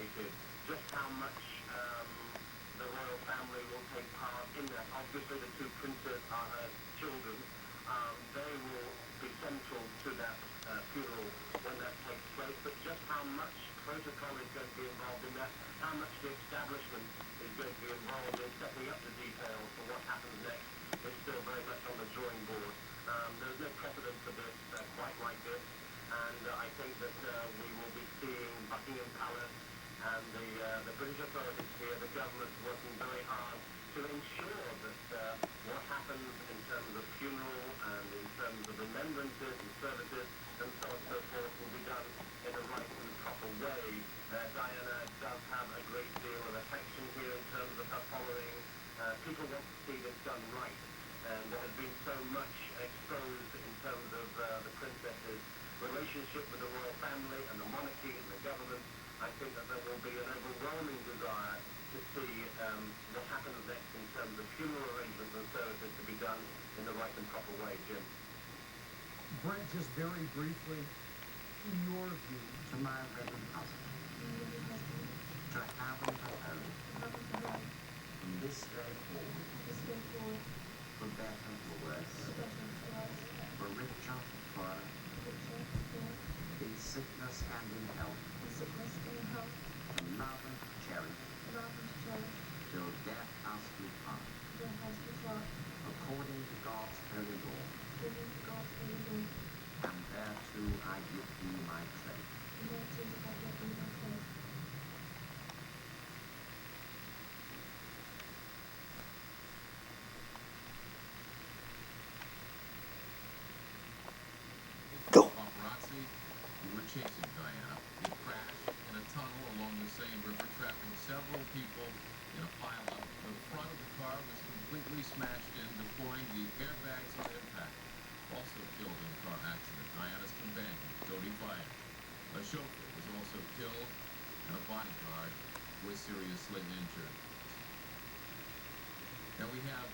speculated just how much the royal family will take part in that. Obviously, the two princes are her children. They will be central to that funeral when that takes place, but just how much protocol is going to be involved in that, how much the establishment is going to be involved in setting up the details for what happens next is still very much on the drawing board. There's no precedent for this quite like this, and I think that we will be seeing Buckingham Palace and the British authorities here, the government, working very hard to ensure that what happens in terms of funeral and in terms of remembrances and services and so on and so forth will be done in a right and proper way. Diana does have a great deal of affection here in terms of her following. People want to see this done right, and there has been so much exposed in terms of the princess's relationship with the royal family and the monarchy and the government. I think that there will be an overwhelming desire to see what happens next in terms of funeral arrangements and services to be done in the right and proper way. Jim. Brent, just very briefly, in your view, to my wedding husband, to heaven to home, from this day forward, for better for worse, for richer, poorer, in sickness and in health, to love and to cherish, till death us do part, according to God's holy law, and thereto I give thee my troth. Go. Paparazzi who were chasing Diana. They crashed in a tunnel along the Seine River, trapping several people in a pileup. The front of the car was completely smashed in, deploying the airbags on impact. Also killed in the car accident, Diana's companion, Jodie Fire. A chauffeur was also killed, and a bodyguard was seriously injured. Now we have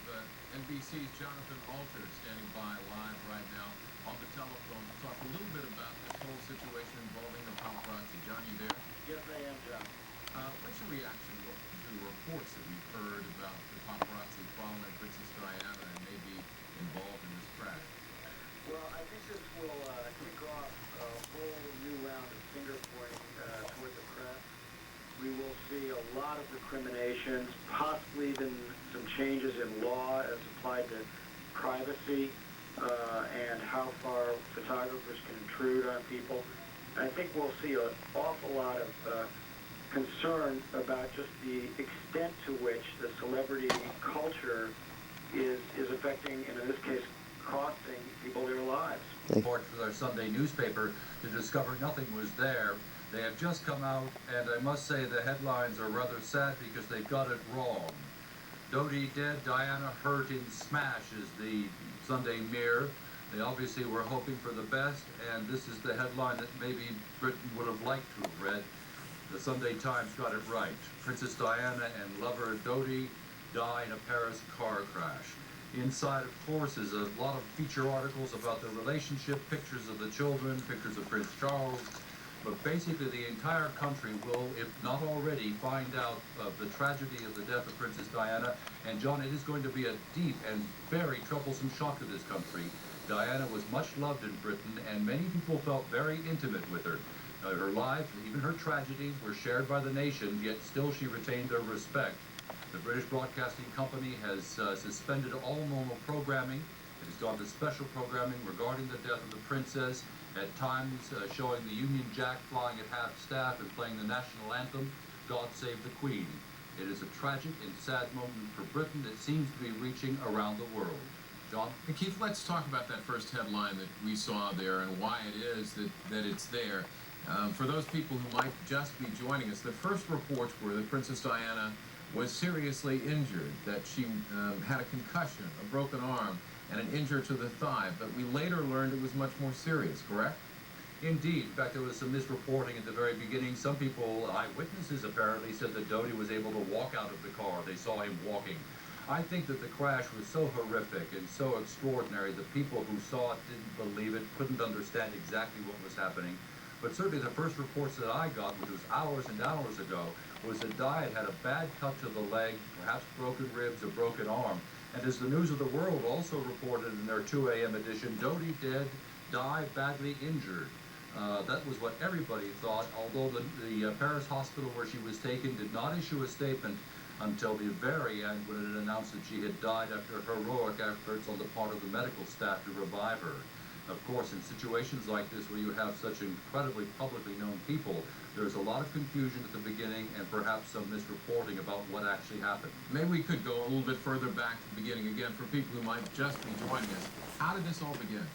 NBC's Jonathan Alter standing by live right now on the telephone to talk a little bit about this whole situation involving the paparazzi. John, you there? Yes, I am, John. What's your reaction to the reports that we've heard about the paparazzi following Princess Diana and maybe involved in this crash? Well, I think this will kick off a whole new round of finger-pointing toward the press. We will see a lot of recriminations, possibly even some changes in law as applied to privacy and how far photographers can intrude on people. And I think we'll see an awful lot of concern about just the extent to which the celebrity culture is affecting, and in this case, costing people their lives. Report for their Sunday newspaper to discover nothing was there. They have just come out, and I must say the headlines are rather sad because they got it wrong. Dodie dead, Diana hurt in smash is the Sunday Mirror. They obviously were hoping for the best, and this is the headline that maybe Britain would have liked to have read. The Sunday Times got it right. Princess Diana and lover Dodie die in a Paris car crash. Inside, of course, is a lot of feature articles about the relationship, pictures of the children, pictures of Prince Charles. But basically, the entire country will, if not already, find out of the tragedy of the death of Princess Diana. And John, it is going to be a deep and very troublesome shock to this country. Diana was much loved in Britain, and many people felt very intimate with her. Her life, even her tragedies, were shared by the nation, yet still she retained their respect. The British Broadcasting Company has suspended all normal programming. It has gone to special programming regarding the death of the princess, at times showing the Union Jack flying at half-staff and playing the national anthem, God Save the Queen. It is a tragic and sad moment for Britain that seems to be reaching around the world. John? Hey, Keith, let's talk about that first headline that we saw there and why it is that it's there. For those people who might just be joining us, the first reports were that Princess Diana was seriously injured, that she had a concussion, a broken arm, and an injury to the thigh, but we later learned it was much more serious, correct? Indeed. In fact, there was some misreporting at the very beginning. Some people, eyewitnesses apparently, said that Dodie was able to walk out of the car. They saw him walking. I think that the crash was so horrific and so extraordinary that people who saw it didn't believe it, couldn't understand exactly what was happening. but certainly the first reports that I got, which was hours and hours ago, was that Di had a bad cut to the leg, perhaps broken ribs or broken arm. And as the News of the World also reported in their 2 a.m. edition, Dodi dead, Di badly injured. That was what everybody thought, although the Paris hospital where she was taken did not issue a statement until the very end, when it announced that she had died after heroic efforts on the part of the medical staff to revive her. Of course, in situations like this where you have such incredibly publicly known people, there's a lot of confusion at the beginning and perhaps some misreporting about what actually happened. Maybe we could go a little bit further back to the beginning again for people who might just be joining us. How did this all begin?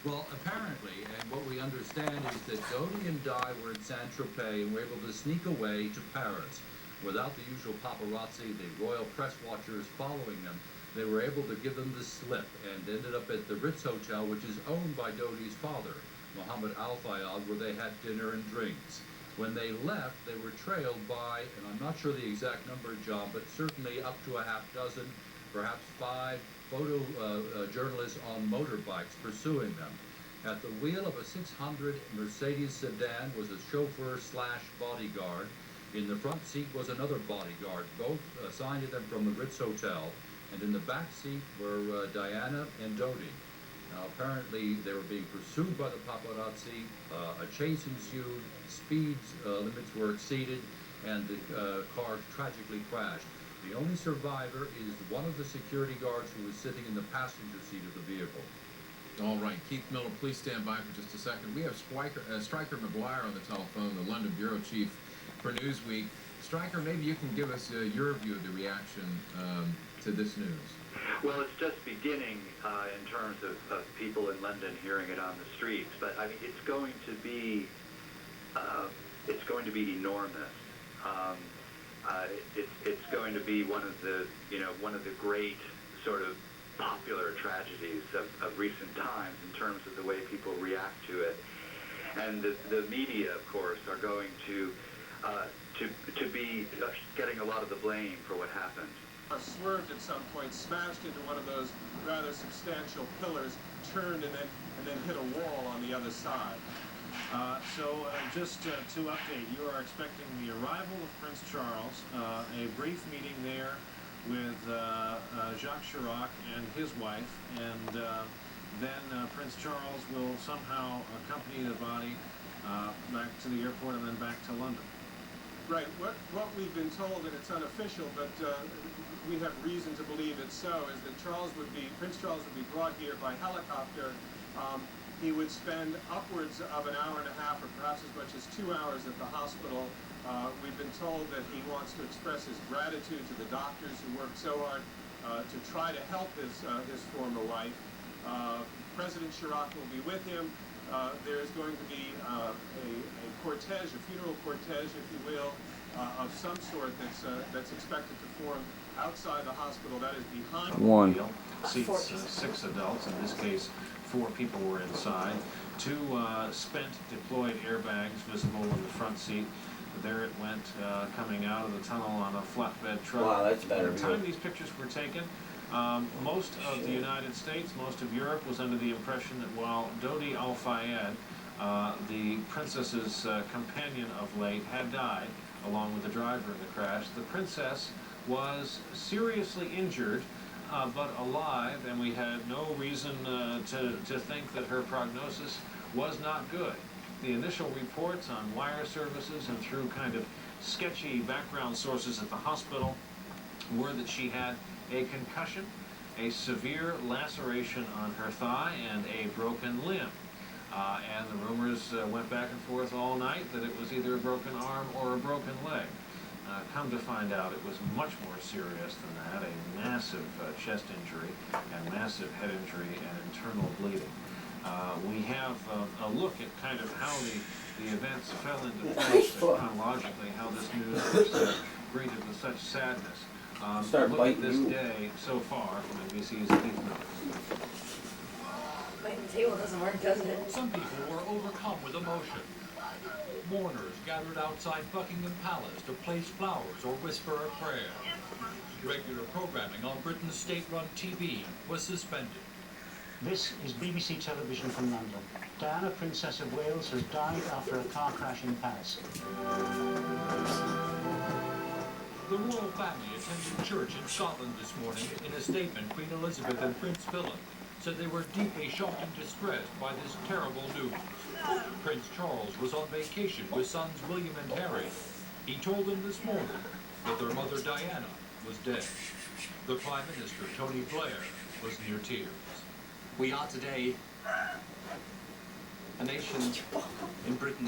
Well, apparently, and what we understand is that Dodi and Di were in Saint-Tropez and were able to sneak away to Paris. Without the usual paparazzi, the royal press watchers following them, they were able to give them the slip and ended up at the Ritz Hotel, which is owned by Dodi's father, Mohammed Al-Fayed, where they had dinner and drinks. When they left, they were trailed by, and I'm not sure the exact number, John, but certainly up to a half dozen, perhaps 5 photo journalists on motorbikes pursuing them. At the wheel of a 600 Mercedes sedan was a chauffeur/bodyguard. In the front seat was another bodyguard, both assigned to them from the Ritz Hotel, and in the back seat were Diana and Dodi. Now, apparently, they were being pursued by the paparazzi, a chase ensued, speed limits were exceeded, and the car tragically crashed. The only survivor is one of the security guards who was sitting in the passenger seat of the vehicle. All right, Keith Miller, please stand by for just a second. We have Stryker McGuire on the telephone, the London bureau chief for Newsweek. Stryker, maybe you can give us your view of the reaction to this news. Well, it's just beginning in terms of people in London hearing it on the streets, but I mean, it's going to be enormous. It's going to be one of the great sort of popular tragedies of recent times in terms of the way people react to it, and the media, of course, are going to be getting a lot of the blame for what happened. Swerved at some point, smashed into one of those rather substantial pillars, turned and then hit a wall on the other side. Just to update, you are expecting the arrival of Prince Charles, a brief meeting there with Jacques Chirac and his wife, and then Prince Charles will somehow accompany the body back to the airport and then back to London. Right. What we've been told, and it's unofficial, but we have reason to believe it's so, is that Prince Charles would be brought here by helicopter. He would spend upwards of an hour and a half, or perhaps as much as 2 hours at the hospital. We've been told that he wants to express his gratitude to the doctors who worked so hard to try to help his former wife. President Chirac will be with him. There's going to be a cortege, a funeral cortege, if you will, of some sort that's expected to form outside the hospital. That is behind One seats 6 adults. In this case, 4 people were inside. 2 spent deployed airbags visible in the front seat. There it went, coming out of the tunnel on a flatbed truck. Wow, that's better. At the time these pictures were taken, most of the United States, most of Europe was under the impression that while Dodi Al-Fayed, the princess's companion of late, had died, along with the driver in the crash, the princess was seriously injured, but alive, and we had no reason to think that her prognosis was not good. The initial reports on wire services and through kind of sketchy background sources at the hospital were that she had a concussion, a severe laceration on her thigh, and a broken limb. And the rumors went back and forth all night that it was either a broken arm or a broken leg. Come to find out, it was much more serious than that, a massive chest injury and massive head injury and internal bleeding. We have a look at kind of how the events fell into place chronologically, how this news was greeted with such sadness. Look at this day so far from NBC's Keith Miller. My table doesn't work, does it? Some people were overcome with emotion. Mourners gathered outside Buckingham Palace to place flowers or whisper a prayer. Regular programming on Britain's state-run TV was suspended. This is BBC Television from London. Diana, Princess of Wales, has died after a car crash in Paris. The royal family attended church in Scotland this morning. In a statement, Queen Elizabeth and Prince Philip said they were deeply shocked and distressed by this terrible news. Prince Charles was on vacation with sons William and Harry. He told them this morning that their mother Diana was dead. The Prime Minister, Tony Blair, was near tears. We are today a nation in Britain